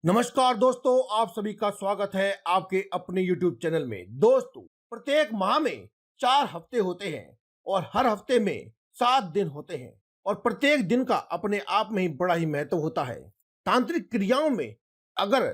नमस्कार दोस्तों, आप सभी का स्वागत है आपके अपने YouTube चैनल में। दोस्तों, प्रत्येक माह में 4 हफ्ते होते हैं और हर हफ्ते में 7 दिन होते हैं और प्रत्येक दिन का अपने आप में ही बड़ा ही महत्व होता है। तांत्रिक क्रियाओं में अगर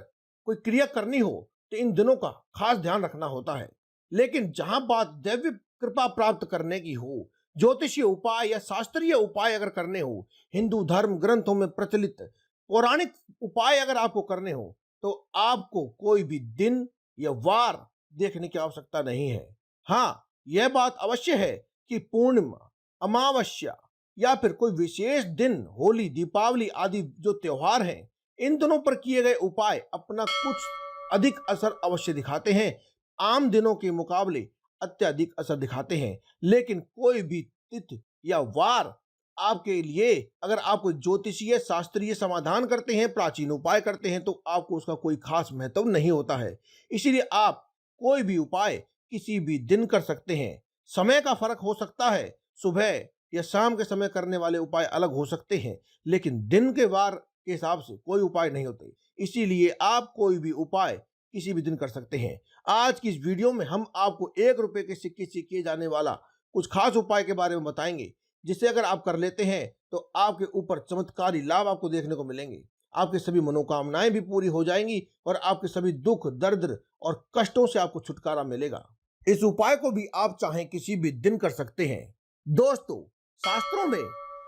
कोई क्रिया करनी हो तो इन दिनों का खास ध्यान रखना होता है। लेकिन जहां बात दैवी कृपा प्राप्त करने की हो, ज्योतिषीय उपाय या शास्त्रीय उपाय अगर करने हो, हिंदू धर्म ग्रंथों में प्रचलित पौराणिक उपाय अगर आपको करने हो तो आपको कोई भी दिन या वार देखने की आवश्यकता नहीं है। हाँ, यह बात अवश्य है कि पूर्णिमा, अमावस्या या फिर कोई विशेष दिन, होली, दीपावली आदि जो त्योहार हैं, इन दिनों पर किए गए उपाय अपना कुछ अधिक असर अवश्य दिखाते हैं। आम दिनों के मुकाबले अत्यधिक असर दिखाते हैं। लेकिन कोई भी तिथि या वार आपके लिए, अगर आप कोई ज्योतिषीय शास्त्रीय समाधान करते हैं, प्राचीन उपाय करते हैं, तो आपको उसका कोई खास महत्व नहीं होता है। इसीलिए आप कोई भी उपाय किसी भी दिन कर सकते हैं। समय का फर्क हो सकता है, सुबह या शाम के समय करने वाले उपाय अलग हो सकते हैं, लेकिन दिन के वार के हिसाब से कोई उपाय नहीं होते। इसीलिए आप कोई भी उपाय किसी भी दिन कर सकते हैं। आज की इस वीडियो में हम आपको 1 रुपए के सिक्के से किए जाने वाला कुछ खास उपाय के बारे में बताएंगे, जिसे अगर आप कर लेते हैं तो आपके ऊपर चमत्कारी लाभ आपको देखने को मिलेंगे। आपकी सभी मनोकामनाएं भी पूरी हो जाएंगी और आपके सभी दुख, दर्द और कष्टों से आपको छुटकारा मिलेगा। इस उपाय को भी आप चाहें किसी भी दिन कर सकते हैं। दोस्तों, शास्त्रों में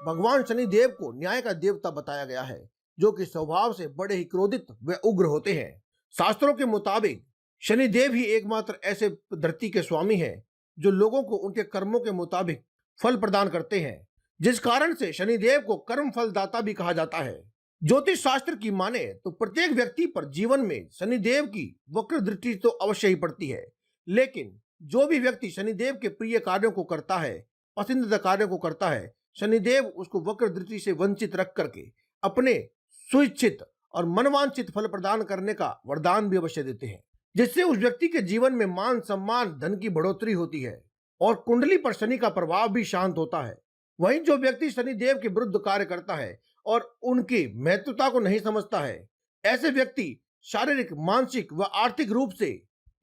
भगवान शनिदेव को न्याय का देवता बताया गया है, जो कि स्वभाव से बड़े ही क्रोधित व उग्र होते हैं। शास्त्रों के मुताबिक शनिदेव ही एकमात्र ऐसे धरती के स्वामी हैं जो लोगों को उनके कर्मों के मुताबिक फल प्रदान करते हैं, जिस कारण से शनिदेव को कर्म फलदाता भी कहा जाता है। ज्योतिष शास्त्र की माने तो प्रत्येक व्यक्ति पर जीवन में शनिदेव की वक्र दृष्टि तो अवश्य ही पड़ती है। लेकिन जो भी व्यक्ति शनिदेव के प्रिय कार्यों को करता है, पसंदीदा कार्यों को करता है, शनिदेव उसको वक्र दृष्टि से वंचित रख करके अपने सुइच्छित और मनवांछित फल प्रदान करने का वरदान भी अवश्य देते हैं, जिससे उस व्यक्ति के जीवन में मान सम्मान, धन की बढ़ोतरी होती है और कुंडली पर शनि का प्रभाव भी शांत होता है। वहीं जो व्यक्ति शनिदेव के विरुद्ध कार्य करता है और उनकी महत्वता को नहीं समझता है, ऐसे व्यक्ति शारीरिक, मानसिक व आर्थिक रूप से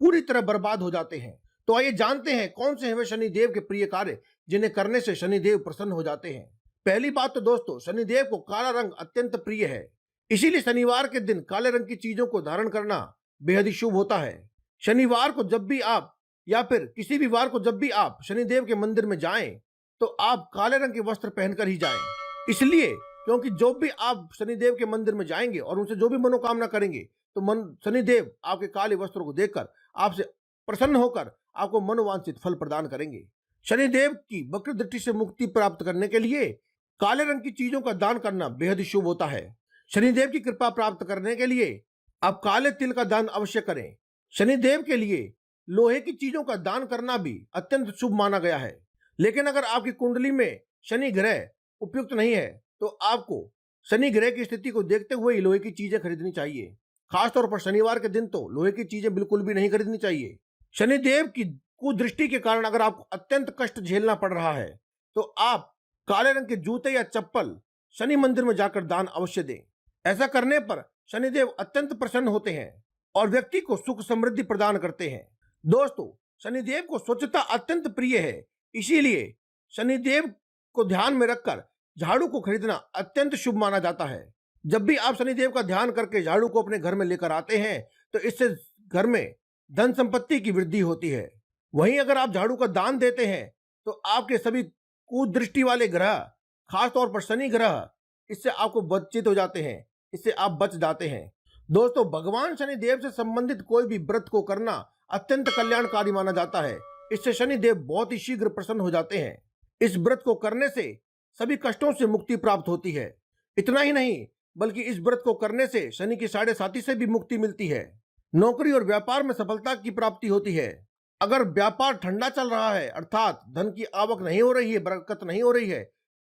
पूरी तरह बर्बाद हो जाते हैं। तो आइए जानते हैं कौन से हैं वे शनिदेव के प्रिय कार्य जिन्हें करने से शनिदेव प्रसन्न हो जाते हैं। पहली बात तो दोस्तों, शनिदेव को काला रंग अत्यंत प्रिय है। इसीलिए शनिवार के दिन काले रंग की चीजों को धारण करना बेहद ही शुभ होता है। शनिवार को जब भी आप या फिर किसी भी वार को जब भी आप शनिदेव के मंदिर में जाएं, तो आप काले रंग के वस्त्र पहनकर ही जाएं। इसलिए क्योंकि जो भी आप शनिदेव के मंदिर में जाएंगे और उनसे जो भी मनोकामना करेंगे, तो मन शनिदेव आपके काले वस्त्रों को देखकर आपसे प्रसन्न होकर आपको मनोवांछित फल प्रदान करेंगे। शनिदेव की वक्र दृष्टि से मुक्ति प्राप्त करने के लिए काले रंग की चीजों का दान करना बेहद ही शुभ होता है। शनिदेव की कृपा प्राप्त करने के लिए आप काले तिल का दान अवश्य करें। शनिदेव के लिए लोहे की चीजों का दान करना भी अत्यंत शुभ माना गया है। लेकिन अगर आपकी कुंडली में शनि ग्रह उपयुक्त नहीं है, तो आपको शनि ग्रह की स्थिति को देखते हुए ही लोहे की चीजें खरीदनी चाहिए। खासतौर पर शनिवार के दिन तो लोहे की चीजें बिल्कुल भी नहीं खरीदनी चाहिए। शनिदेव की कुदृष्टि के कारण अगर आपको अत्यंत कष्ट झेलना पड़ रहा है, तो आप काले रंग के जूते या चप्पल शनि मंदिर में जाकर दान अवश्य दें। ऐसा करने पर शनिदेव अत्यंत प्रसन्न होते हैं और व्यक्ति को सुख समृद्धि प्रदान करते हैं। दोस्तों, शनिदेव को स्वच्छता अत्यंत प्रिय है। इसीलिए शनिदेव को ध्यान में रखकर झाड़ू को खरीदना अत्यंत शुभ माना जाता है। जब भी आप शनिदेव का ध्यान करके झाड़ू को अपने घर में लेकर आते हैं, तो इससे घर में धन संपत्ति की वृद्धि होती है। वहीं अगर आप झाड़ू का दान देते हैं, तो आपके सभी कुदृष्टि वाले ग्रह, खासतौर पर शनि ग्रह, इससे आपको वंचित हो जाते हैं, इससे आप बच जाते हैं। दोस्तों, भगवान शनिदेव से संबंधित कोई भी व्रत को करना अत्यंत कल्याणकारी माना जाता है। इससे शनिदेव बहुत ही शीघ्र प्रसन्न हो जाते हैं। इस व्रत को करने से सभी कष्टों से मुक्ति प्राप्त होती है। इतना ही नहीं, बल्कि इस व्रत को करने से शनि की साढ़े साथी से भी मुक्ति मिलती है। नौकरी और व्यापार में सफलता की प्राप्ति होती है। अगर व्यापार ठंडा चल रहा है, अर्थात धन की आवक नहीं हो रही है, बरकत नहीं हो रही है,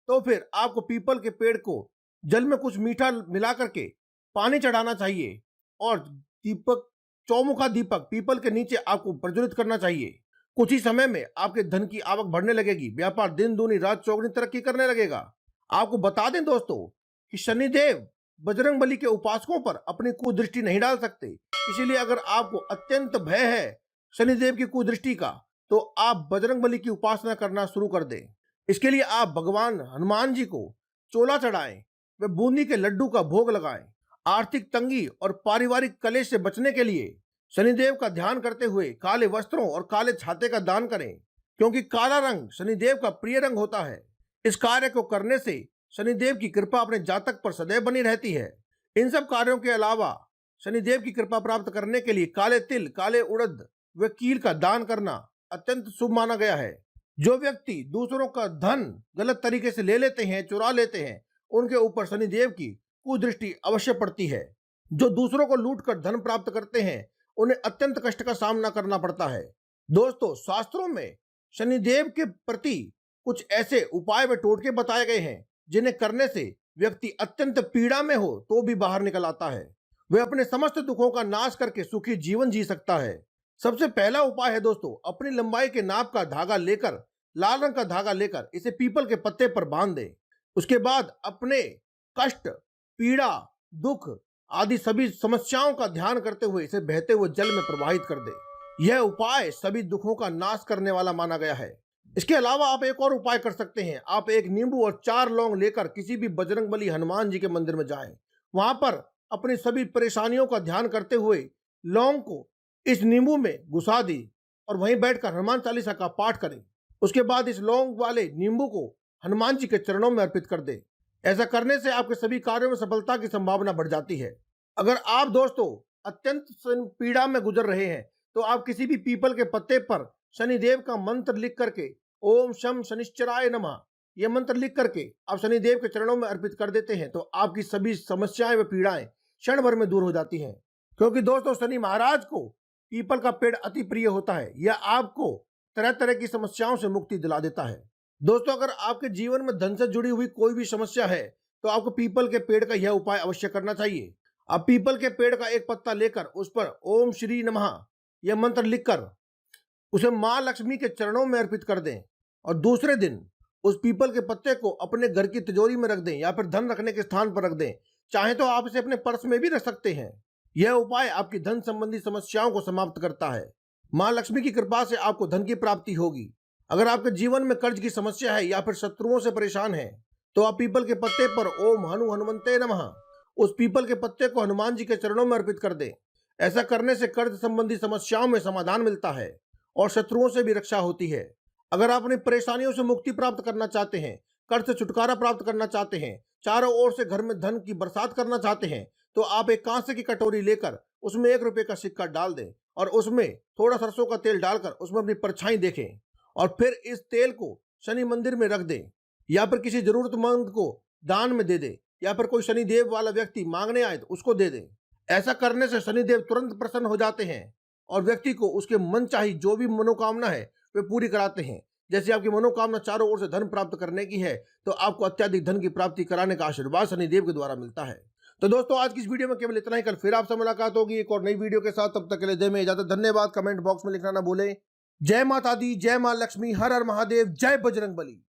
तो फिर आपको पीपल के पेड़ को जल में कुछ मीठा मिला करके पानी चढ़ाना चाहिए और दीपक, चौमुखा दीपक पीपल के नीचे आपको प्रज्वलित करना चाहिए। कुछ ही समय में आपके धन की आवक बढ़ने लगेगी, व्यापार दिन दूनी रात चौगुनी तरक्की करने लगेगा। आपको बता दें दोस्तों कि शनिदेव बजरंग बली के उपासकों पर अपनी कुदृष्टि नहीं डाल सकते। इसीलिए अगर आपको अत्यंत भय है शनिदेव की कुदृष्टि का, तो आप बजरंग बली की उपासना करना शुरू कर दें। इसके लिए आप भगवान हनुमान जी को चोला चढ़ाएं व बूंदी के लड्डू का भोग लगाएं। आर्थिक तंगी और पारिवारिक कलेश से बचने के लिए शनिदेव का ध्यान करते हुए काले वस्त्रों और काले छाते का दान करें, क्योंकि काला रंग शनिदेव का प्रिय रंग होता है। इस कार्य को करने से शनिदेव की कृपा अपने जातक पर सदैव बनी रहती है। इन सब कार्यों के अलावा शनिदेव की कृपा प्राप्त करने के लिए काले तिल, काले उड़द व कील का दान करना अत्यंत शुभ माना गया है। जो व्यक्ति दूसरों का धन गलत तरीके से ले लेते हैं, चुरा लेते हैं, उनके ऊपर शनिदेव की कुदृष्टि अवश्य पड़ती है। जो दूसरों को लूट कर धन प्राप्त करते हैं, उन्हें अत्यंत कष्ट का सामना करना पड़ता है। दोस्तों, शास्त्रों में शनिदेव के प्रति कुछ ऐसे उपाय व टोटके बताए गए हैं जिन्हें करने से व्यक्ति अत्यंत पीड़ा में हो तो भी बाहर निकल आता है। वह अपने समस्त दुखों का नाश करके सुखी जीवन जी सकता है। सबसे पहला उपाय है दोस्तों, अपनी लंबाई के नाप का धागा लेकर, लाल रंग का धागा लेकर इसे पीपल के पत्ते पर बांध दें। उसके बाद अपने कष्ट, पीड़ा, दुख आदि सभी समस्याओं का ध्यान करते हुए इसे बहते हुए जल में प्रवाहित कर दें। यह उपाय सभी दुखों का नाश करने वाला माना गया है। इसके अलावा आप एक और उपाय कर सकते हैं। आप एक नींबू और 4 लौंग लेकर किसी भी बजरंगबली हनुमान जी के मंदिर में जाएं। वहां पर अपनी सभी परेशानियों का ध्यान करते हुए लौंग को इस नींबू में घुसा दी और वहीं बैठकर हनुमान चालीसा का पाठ करें। उसके बाद इस लौंग वाले नींबू को हनुमान जी के चरणों में अर्पित कर दें। ऐसा करने से आपके सभी कार्यों में सफलता की संभावना बढ़ जाती है। अगर आप दोस्तों अत्यंत पीड़ा में गुजर रहे हैं, तो आप किसी भी पीपल के पत्ते पर शनिदेव का मंत्र लिख करके ओम शम शनिश्चराय नमः यह मंत्र लिख करके आप शनिदेव के चरणों में अर्पित कर देते हैं, तो आपकी सभी समस्याएं व पीड़ाएं क्षण भर में दूर हो जाती हैं। क्योंकि दोस्तों, शनि महाराज को पीपल का पेड़ अति प्रिय होता है। यह आपको तरह तरह की समस्याओं से मुक्ति दिला देता है। दोस्तों, अगर आपके जीवन में धन से जुड़ी हुई कोई भी समस्या है, तो आपको पीपल के पेड़ का यह उपाय अवश्य करना चाहिए। आप पीपल के पेड़ का एक पत्ता लेकर उस पर ओम श्री नमः यह मंत्र लिखकर उसे मां लक्ष्मी के चरणों में अर्पित कर दें और दूसरे दिन उस पीपल के पत्ते को अपने घर की तिजोरी में रख दें या फिर धन रखने के स्थान पर रख दें। चाहे तो आप इसे अपने पर्स में भी रख सकते हैं। यह उपाय आपकी धन संबंधी समस्याओं को समाप्त करता है। मां लक्ष्मी की कृपा से आपको धन की प्राप्ति होगी। अगर आपके जीवन में कर्ज की समस्या है या फिर शत्रुओं से परेशान है, तो आप पीपल के पत्ते पर ओम हनुमंते नमः उस पीपल के पत्ते को हनुमान जी के चरणों में अर्पित कर दें। ऐसा करने से कर्ज संबंधी समस्याओं में समाधान मिलता है और शत्रुओं से भी रक्षा होती है। अगर आप अपनी परेशानियों से मुक्ति प्राप्त करना चाहते हैं, कर्ज से छुटकारा प्राप्त करना चाहते हैं, चारों ओर से घर में धन की बरसात करना चाहते हैं, तो आप एक कांसे की कटोरी लेकर उसमें 1 रुपए का सिक्का डाल दें और उसमें थोड़ा सरसों का तेल डालकर उसमें अपनी परछाई देखें और फिर इस तेल को शनि मंदिर में रख दें या फिर किसी जरूरतमंद को दान में दे दें या फिर कोई शनिदेव वाला व्यक्ति मांगने आए तो उसको दे दें। ऐसा करने से शनिदेव तुरंत प्रसन्न हो जाते हैं और व्यक्ति को उसके मन चाही जो भी मनोकामना है वे पूरी कराते हैं। जैसे आपकी मनोकामना चारों ओर से धन प्राप्त करने की है, तो आपको अत्यधिक धन की प्राप्ति कराने का आशीर्वाद शनिदेव के द्वारा मिलता है। तो दोस्तों, आज की इस वीडियो में केवल इतना ही। कल फिर आपसे मुलाकात होगी एक और नई वीडियो के साथ। तब तक के लिए दे में इजाजत। धन्यवाद। कमेंट बॉक्स में लिखना ना भूलें। जय माता दी, जय मां लक्ष्मी, हर हर महादेव, जय बजरंगबली।